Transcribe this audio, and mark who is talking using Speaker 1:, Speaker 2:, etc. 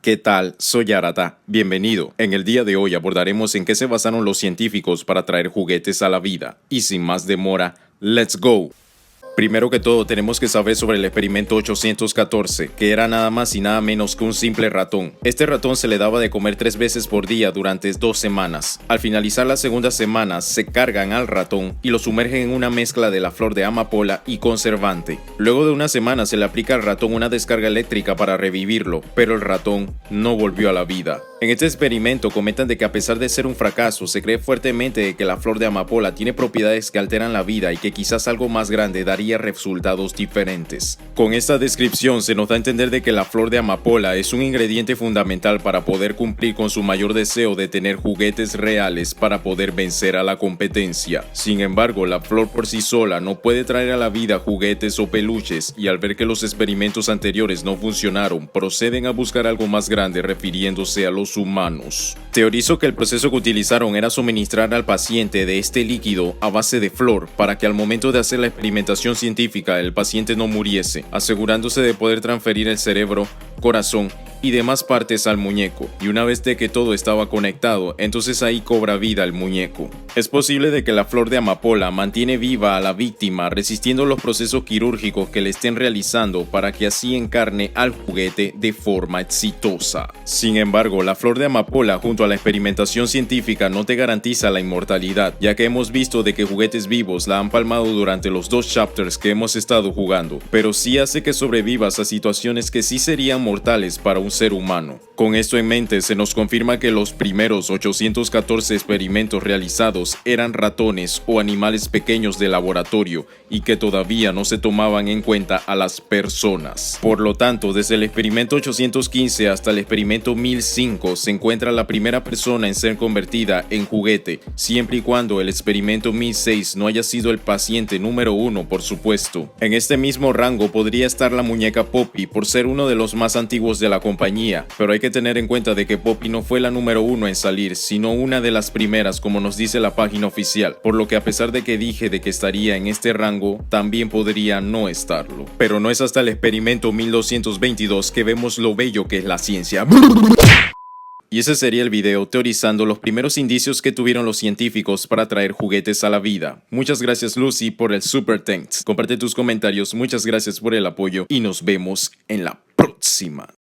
Speaker 1: ¿Qué tal? Soy Arata. Bienvenido. En el día de hoy abordaremos en qué se basaron los científicos para traer juguetes a la vida. Y sin más demora, ¡let's go! Primero que todo, tenemos que saber sobre el experimento 814, que era nada más y nada menos que un simple ratón. Este ratón se le daba de comer 3 veces por día durante 2 semanas. Al finalizar la segunda semana, se cargan al ratón y lo sumergen en una mezcla de la flor de amapola y conservante. Luego de una semana se le aplica al ratón una descarga eléctrica para revivirlo, pero el ratón no volvió a la vida. En este experimento comentan de que a pesar de ser un fracaso, se cree fuertemente de que la flor de amapola tiene propiedades que alteran la vida y que quizás algo más grande daría resultados diferentes. Con esta descripción se nos da a entender de que la flor de amapola es un ingrediente fundamental para poder cumplir con su mayor deseo de tener juguetes reales para poder vencer a la competencia. Sin embargo, la flor por sí sola no puede traer a la vida juguetes o peluches, y al ver que los experimentos anteriores no funcionaron, proceden a buscar algo más grande refiriéndose a los humanos. Teorizo que el proceso que utilizaron era suministrar al paciente de este líquido a base de flor para que al momento de hacer la experimentación científica el paciente no muriese, asegurándose de poder transferir el cerebro, corazón y demás partes al muñeco, y una vez de que todo estaba conectado, entonces ahí cobra vida el muñeco. Es posible de que la flor de amapola mantiene viva a la víctima resistiendo los procesos quirúrgicos que le estén realizando para que así encarne al juguete de forma exitosa. Sin embargo, la flor de amapola junto a la experimentación científica no te garantiza la inmortalidad, ya que hemos visto de que juguetes vivos la han palmado durante los 2 chapters que hemos estado jugando, pero sí hace que sobrevivas a situaciones que sí serían mortales para un ser humano. Con esto en mente, se nos confirma que los primeros 814 experimentos realizados eran ratones o animales pequeños de laboratorio y que todavía no se tomaban en cuenta a las personas. Por lo tanto, desde el experimento 815 hasta el experimento 1005 se encuentra la primera persona en ser convertida en juguete, siempre y cuando el experimento 1006 no haya sido el paciente número 1, por supuesto. En este mismo rango podría estar la muñeca Poppy por ser uno de los más antiguos de la compañía, pero hay que tener en cuenta de que Poppy no fue la número 1 en salir, sino una de las primeras, como nos dice la página oficial, por lo que a pesar de que dije de que estaría en este rango, también podría no estarlo. Pero no es hasta el experimento 1222 que vemos lo bello que es la ciencia. Y ese sería el video teorizando los primeros indicios que tuvieron los científicos para traer juguetes a la vida. Muchas gracias Lucy por el super thanks. Comparte tus comentarios, muchas gracias por el apoyo y nos vemos en la próxima.